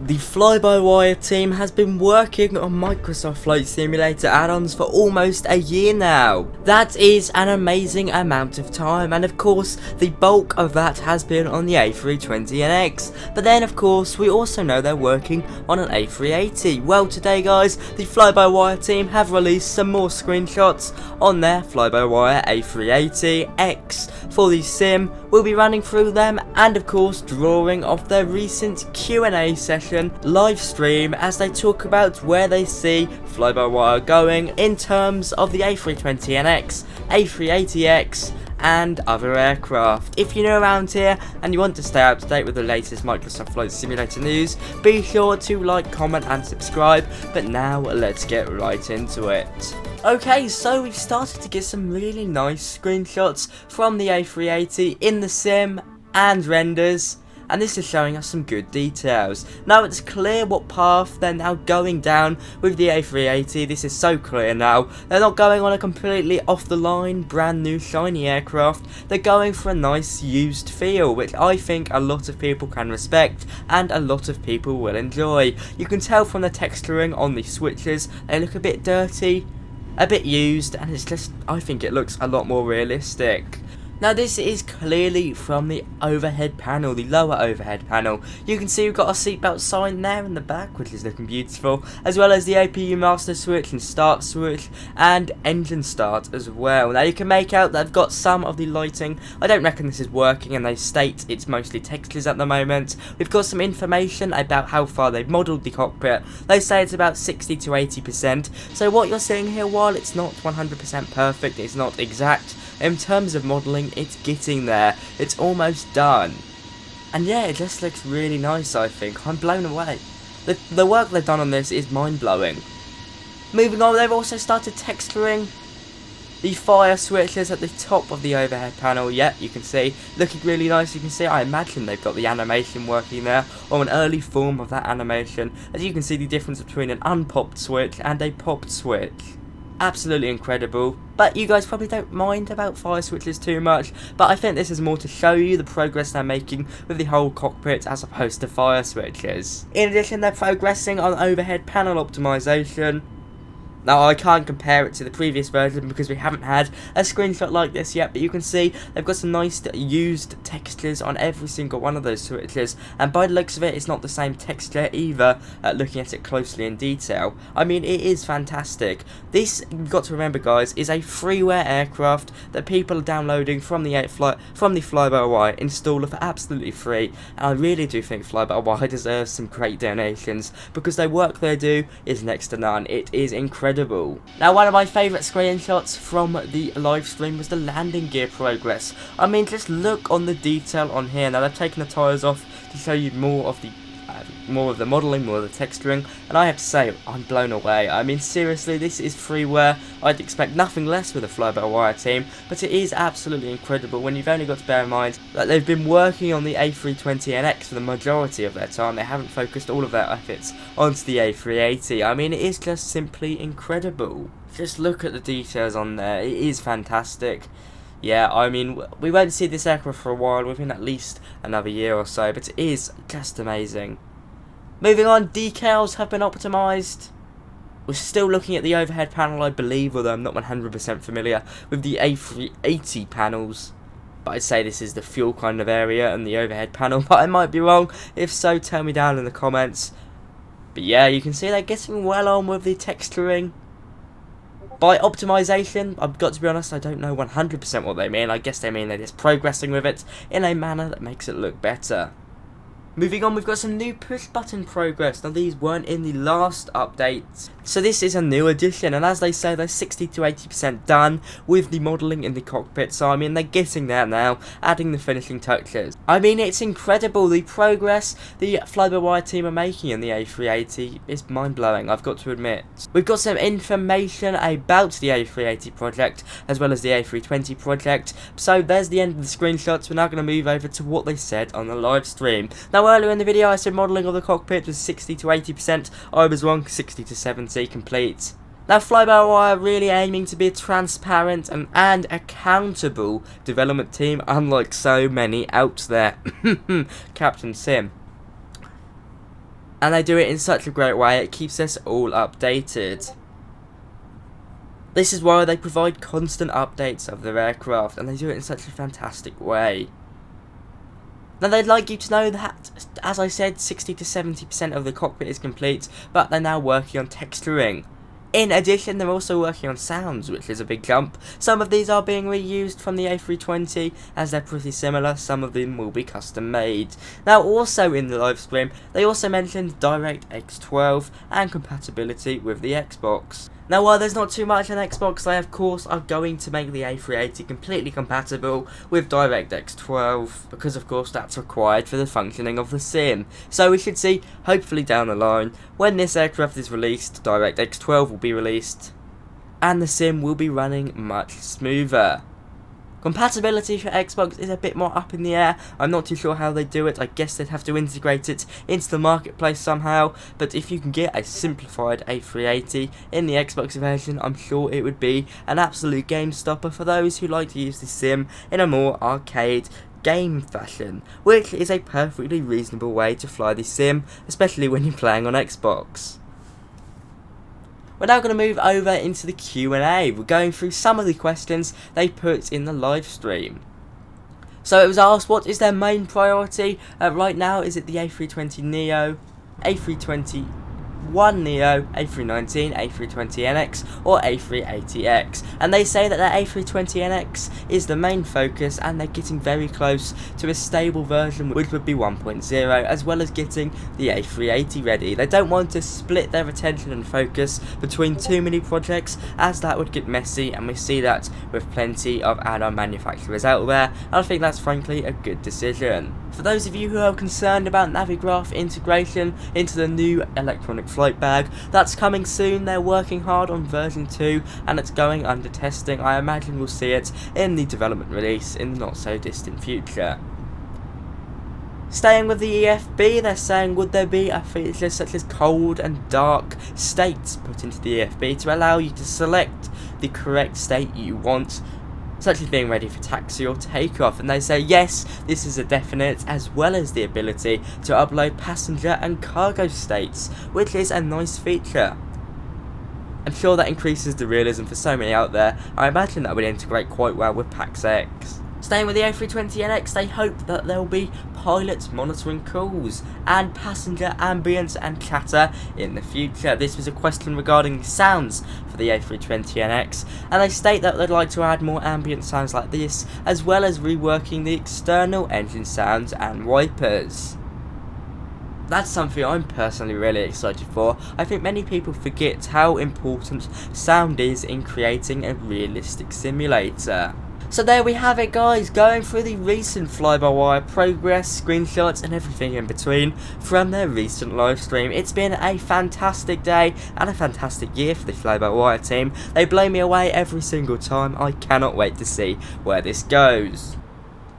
The Fly-by-Wire team has been working on Microsoft Flight Simulator add-ons for almost a year now. That is an amazing amount of time, and of course the bulk of that has been on the A320NX. But then of course we also know they're working on an A380. Well, today guys, the Fly-by-Wire team have released some more screenshots on their Fly-by-Wire A380X for the sim. We'll be running through them and of course drawing off their recent Q&A session live stream as they talk about where they see Fly-by-Wire going in terms of the A320NX, A380X and other aircraft. If you're new around here and you want to stay up to date with the latest Microsoft Flight Simulator news, be sure to like, comment and subscribe. But now let's get right into it. Okay, so we've started to get some really nice screenshots from the A380 in the sim and renders, and this is showing us some good details. Now it's clear what path they're now going down with the A380. This is so clear now. They're not going on a completely off the line brand new shiny aircraft. They're going for a nice used feel, which I think a lot of people can respect and a lot of people will enjoy. You can tell from the texturing on the switches, they look a bit dirty, a bit used, and it's just, I think it looks a lot more realistic. Now this is clearly from the overhead panel, the lower overhead panel. You can see we've got a seatbelt sign there in the back, which is looking beautiful, as well as the APU master switch and start switch and engine start as well. Now you can make out they've got some of the lighting. I don't reckon this is working, and they state it's mostly textures at the moment. We've got some information about how far they've modelled the cockpit. They say it's about 60 to 80%. So what you're seeing here, while it's not 100% perfect, it's not exact. In terms of modelling, it's getting there. It's almost done. And yeah, it just looks really nice, I think. I'm blown away. The work they've done on this is mind-blowing. Moving on, they've also started texturing the fire switches at the top of the overhead panel. Yeah, you can see, looking really nice. You can see, I imagine they've got the animation working there, or an early form of that animation. As you can see, the difference between an unpopped switch and a popped switch. Absolutely incredible. But you guys probably don't mind about fire switches too much, but I think this is more to show you the progress they're making with the whole cockpit as opposed to fire switches. In addition, they're progressing on overhead panel optimization. Now I can't compare it to the previous version because we haven't had a screenshot like this yet, but you can see they've got some nice used textures on every single one of those switches, and by the looks of it, it's not the same texture either, looking at it closely in detail. I mean, it is fantastic. This, you've got to remember guys, is a freeware aircraft that people are downloading from the Fly-by-Wire installer for absolutely free, and I really do think Fly-by-Wire deserves some great donations because the work they do is next to none. It is incredible. Now, one of my favourite screenshots from the live stream was the landing gear progress. I mean, just look on the detail on here. Now they've taken the tyres off to show you more of the modelling, more of the texturing, and I have to say, I'm blown away. I mean, seriously, this is freeware. I'd expect nothing less with a Fly-by-Wire team, but it is absolutely incredible when you've only got to bear in mind that they've been working on the A320NX for the majority of their time. They haven't focused all of their efforts onto the A380. I mean, it is just simply incredible. Just look at the details on there. It is fantastic. Yeah, I mean, we won't see this aircraft for a while, within at least another year or so, but it is just amazing. Moving on, decals have been optimised. We're still looking at the overhead panel, I believe, although I'm not 100% familiar with the A380 panels. But I'd say this is the fuel kind of area and the overhead panel, but I might be wrong. If so, tell me down in the comments. But yeah, you can see they're getting well on with the texturing. By optimization, I've got to be honest, I don't know 100% what they mean. I guess they mean they're just progressing with it in a manner that makes it look better. Moving on, we've got some new push button progress. Now these weren't in the last update, so this is a new addition, and as they say, they're 60 to 80% done with the modelling in the cockpit, so I mean, they're getting there now, adding the finishing touches. I mean, it's incredible, the progress the Fly-by-Wire team are making in the A380 is mind-blowing, I've got to admit. We've got some information about the A380 project, as well as the A320 project, so there's the end of the screenshots. We're now going to move over to what they said on the live stream. Now earlier in the video I said modelling of the cockpit was 60 to 80%, I was wrong, 60 to 70 complete. Now, Fly-by-Wire really aiming to be a transparent and accountable development team, unlike so many out there. Captain Sim. And they do it in such a great way, it keeps us all updated. This is why they provide constant updates of their aircraft, and they do it in such a fantastic way. Now they'd like you to know that, as I said, 60 to 70% of the cockpit is complete, but they're now working on texturing. In addition, they're also working on sounds, which is a big jump. Some of these are being reused from the A320, as they're pretty similar. Some of them will be custom made. Now, also in the live stream, they also mentioned DirectX 12 and compatibility with the Xbox. Now, while there's not too much on Xbox, they of course are going to make the A380 completely compatible with DirectX 12, because of course that's required for the functioning of the sim. So we should see, hopefully down the line, when this aircraft is released, DirectX 12 will be released, and the sim will be running much smoother. Compatibility for Xbox is a bit more up in the air. I'm not too sure how they do it. I guess they'd have to integrate it into the marketplace somehow. But if you can get a simplified A380 in the Xbox version, I'm sure it would be an absolute game stopper for those who like to use the sim in a more arcade game fashion, which is a perfectly reasonable way to fly the sim, especially when you're playing on Xbox. We're now going to move over into the Q&A. We're going through some of the questions they put in the live stream. So it was asked, what is their main priority right now? Is it the A320neo, A321neo, A319, A320NX or A380X? And they say that their A320NX is the main focus, and they're getting very close to a stable version which would be 1.0, as well as getting the A380 ready. They don't want to split their attention and focus between too many projects, as that would get messy, and we see that with plenty of add-on manufacturers out there, and I think that's frankly a good decision. For those of you who are concerned about Navigraph integration into the new electronic flight bag, that's coming soon. They're working hard on version 2 and it's going under testing. I imagine we'll see it in the development release in the not so distant future. Staying with the EFB, they're saying, would there be a feature such as cold and dark states put into the EFB to allow you to select the correct state you want, such as being ready for taxi or takeoff? And they say yes, this is a definite, as well as the ability to upload passenger and cargo states, which is a nice feature. I'm sure that increases the realism for so many out there. I imagine that would integrate quite well with PAX X. Staying with the A320NX, they hope that there will be pilots monitoring calls and passenger ambience and chatter in the future. This was a question regarding sounds for the A320NX, and they state that they'd like to add more ambient sounds like this, as well as reworking the external engine sounds and wipers. That's something I'm personally really excited for. I think many people forget how important sound is in creating a realistic simulator. So there we have it, guys, going through the recent fly-by-wire progress, screenshots and everything in between from their recent live stream. It's been a fantastic day and a fantastic year for the fly-by-wire team. They blow me away every single time. I cannot wait to see where this goes.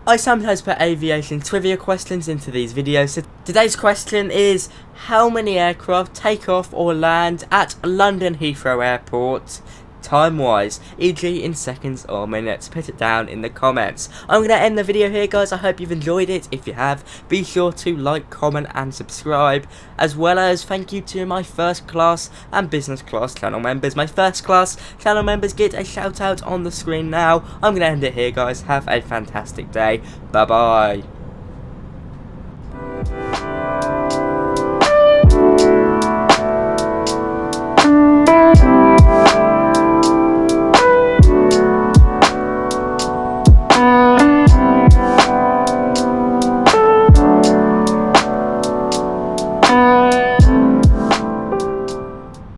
I sometimes put aviation trivia questions into these videos. So today's question is, how many aircraft take off or land at London Heathrow Airport time-wise, e.g. in seconds or minutes? Put it down in the comments. I'm going to end the video here, guys. I hope you've enjoyed it. If you have, be sure to like, comment and subscribe, as well as thank you to my first class and business class channel members. My first class channel members get a shout out on the screen now. I'm going to end it here, guys. Have a fantastic day. Bye bye.